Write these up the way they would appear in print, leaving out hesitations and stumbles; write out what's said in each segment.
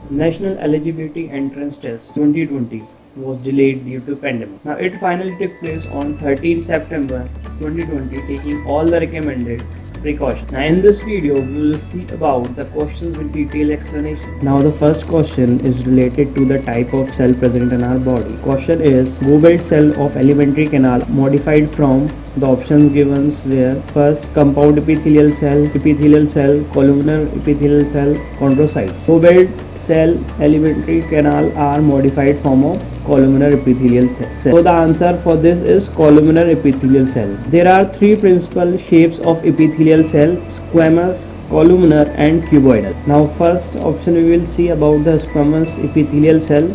National Eligibility Entrance Test 2020 was delayed due to pandemic. Now it finally took place on 13 September 2020, taking all the recommended precautions. Now in this video we will see about the questions with detailed explanation. Now the first question is related to the type of cell present in our body. Question is Goblet cell of alimentary canal modified from the options given were first compound epithelial cell, columnar epithelial cell, chondrocytes. Goblet cell alimentary canal are modified form of columnar epithelial cell. So the answer for this is columnar epithelial cell. There are three principal shapes of epithelial cell: squamous, columnar and cuboidal. Now first option we will see about the squamous epithelial cell.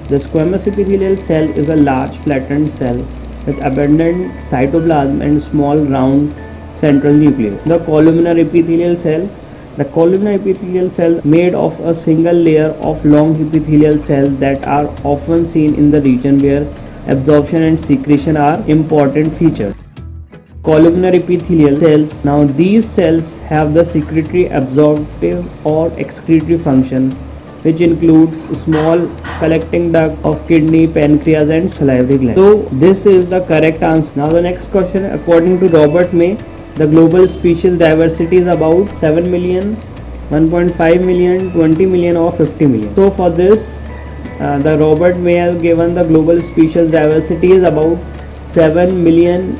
The squamous epithelial cell is a large flattened cell with abundant cytoplasm and small round central nucleus. The columnar epithelial cell made of a single layer of long epithelial cells that are often seen in the region where absorption and secretion are important features. Columnar epithelial cells. Now these cells have the secretory, absorptive or excretory function, which includes small collecting duct of kidney, pancreas and salivary gland. So this is the correct answer. Now the next question, according to Robert May, the global species diversity is about 7 million, 1.5 million, 20 million or 50 million. So for this, the Robert May has given the global species diversity is about 7 million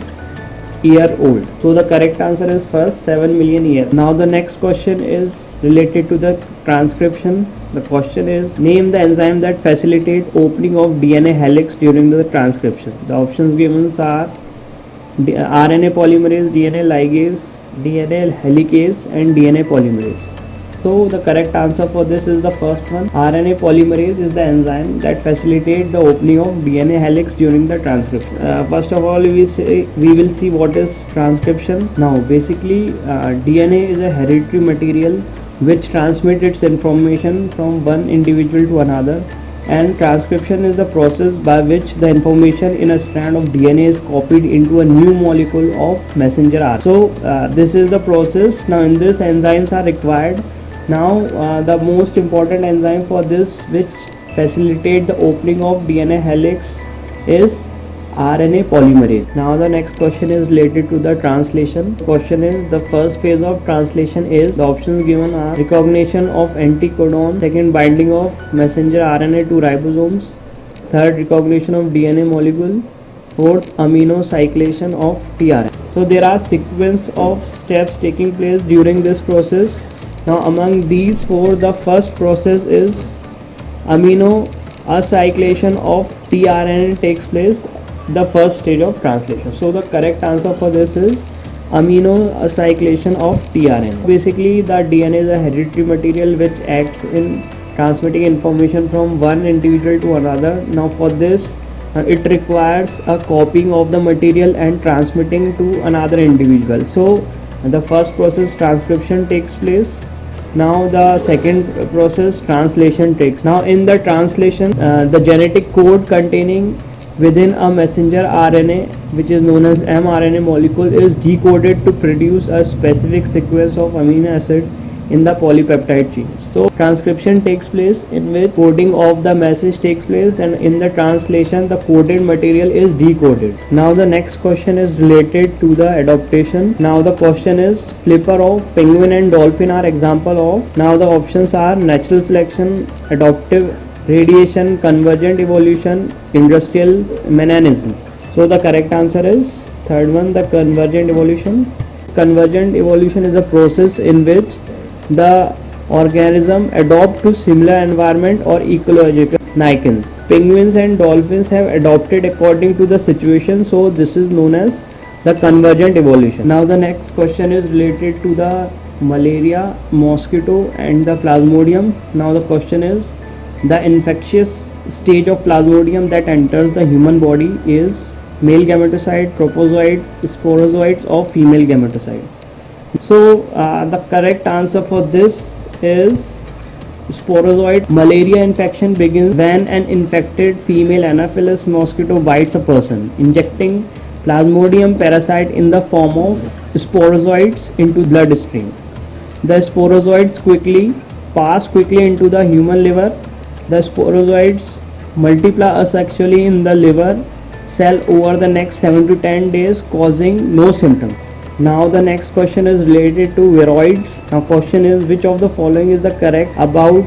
year old. So the correct answer is first 7 million year. Now the next question is related to the transcription. The question is name the enzyme that facilitate opening of DNA helix during the transcription. The options given are RNA polymerase, DNA ligase, DNA helicase and DNA polymerase. So the correct answer for this is the first one. RNA polymerase is the enzyme that facilitates the opening of DNA helix during the transcription. First of all, we will see what is transcription. Now basically DNA is a hereditary material which transmits its information from one individual to another, and transcription is the process by which the information in a strand of DNA is copied into a new molecule of messenger RNA. So this is the process. Now in this enzymes are required. Now the most important enzyme for this which facilitate the opening of DNA helix is RNA polymerase. Now the next question is related to the translation. Question is the first phase of translation is, the options given are recognition of anticodon, second binding of messenger RNA to ribosomes, third recognition of DNA molecule, fourth amino cyclation of tRNA. So there are sequence of steps taking place during this process. Now among these four, the first process is amino acyclation of tRNA takes place, the first stage of translation. So the correct answer for this is amino acyclation of tRNA. Basically the DNA is a hereditary material which acts in transmitting information from one individual to another. Now for this it requires a copying of the material and transmitting to another individual. So the first process transcription takes place. Now the second process translation takes. Now in the translation the genetic code containing within a messenger RNA, which is known as mRNA molecule, is decoded to produce a specific sequence of amino acid in the polypeptide chain. So transcription takes place in which coding of the message takes place, and in the translation the coded material is decoded. Now the next question is related to the adaptation. Now the question is flipper of penguin and dolphin are example of. Now the options are natural selection, adaptive radiation, convergent evolution, industrial mechanism. So the correct answer is third one, the convergent evolution. Convergent evolution is a process in which the organism adopt to similar environment or ecological conditions. Penguins and dolphins have adopted according to the situation, so this is known as the convergent evolution. Now the next question is related to the malaria, mosquito and the plasmodium. Now the question is the infectious stage of plasmodium that enters the human body is male gametocyte, propozoite, sporozoites or female gametocyte. So the correct answer for this is sporozoite. Malaria infection begins when an infected female Anopheles mosquito bites a person, injecting plasmodium parasite in the form of sporozoites into bloodstream. The sporozoites quickly pass quickly into the human liver. The sporozoites multiply asexually in the liver cell over the next 7 to 10 days, causing no symptom. Now the next question is related to viroids. Now question is, which of the following is the correct about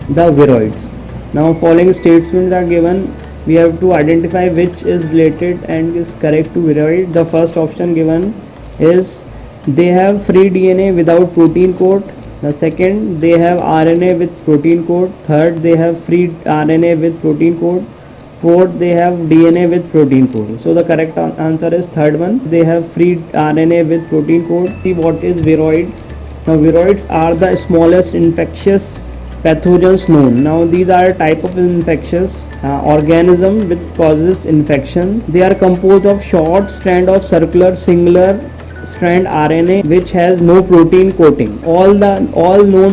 the viroids? Now following statements are given. We have to identify which is related and is correct to viroid. The first option given is they have free DNA without protein coat. The second, they have RNA with protein coat. Third, they have free RNA with protein coat. Fourth, they have DNA with protein coat. So the correct answer is third one. They have free RNA with protein coat. See what is viroid. Now viroids are the smallest infectious pathogens known. Now these are a type of infectious organism which causes infection. They are composed of short strand of circular singular strand RNA which has no protein coating. All known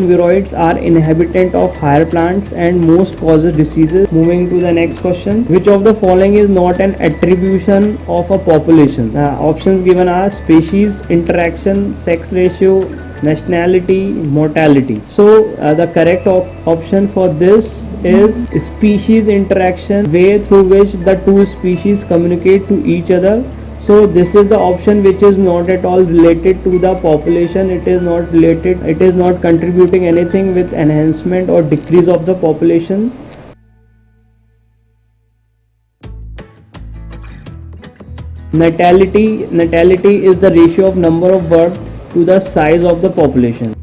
viroids are inhabitant of higher plants and most causes diseases. Moving to the next question, which of the following is not an attribution of a population? Options given are species, interaction, sex ratio, nationality, mortality. So the correct option for this is species interaction, way through which the two species communicate to each other. So this is the option which is not at all related to the population. It is not related, it is not contributing anything with enhancement or decrease of the population. Natality is the ratio of number of births to the size of the population.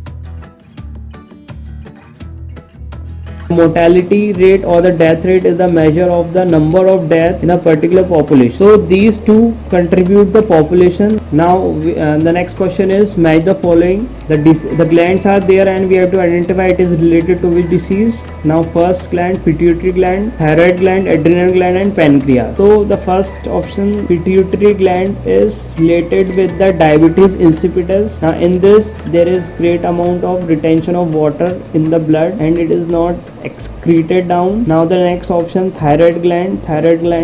Mortality rate or the death rate is the measure of the number of deaths in a particular population. So these two contribute the population. Now the next question is, match the following. The glands are there and we have to identify it is related to which disease. Now first gland, pituitary gland, thyroid gland, adrenal gland and pancreas. So the first option, pituitary gland, is related with the diabetes insipidus. Now in this there is great amount of retention of water in the blood and it is not excreted down. Now the next option, thyroid gland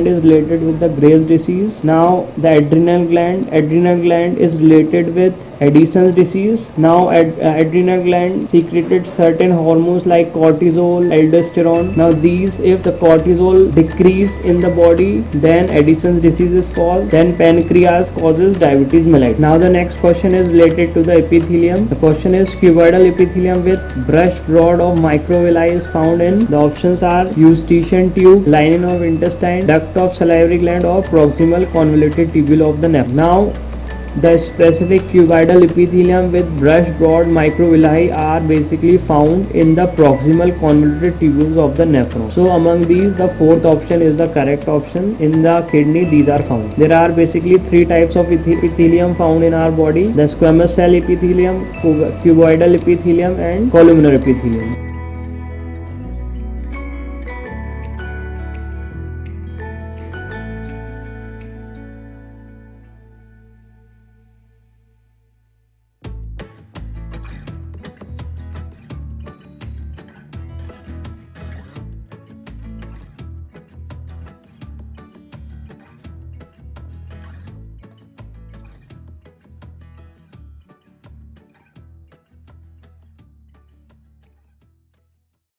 is related with the Graves disease. Now the adrenal gland is related with Addison's disease. Now adrenal gland secreted certain hormones like cortisol, aldosterone. Now these, if the cortisol decrease in the body, then Addison's disease is caused. Then pancreas causes diabetes mellitus. Now the next question is related to the epithelium. The question is, cuboidal epithelium with brushed rod of microvilli is found in. The options are eustachian tube, lining of intestine, duct of salivary gland or proximal convoluted tubule of the nephron. Now the specific cuboidal epithelium with brushed broad microvilli are basically found in the proximal convoluted tubules of the nephron. So among these, the fourth option is the correct option. In the kidney these are found. There are basically three types of epithelium found in our body: the squamous cell epithelium, cuboidal epithelium and columnar epithelium.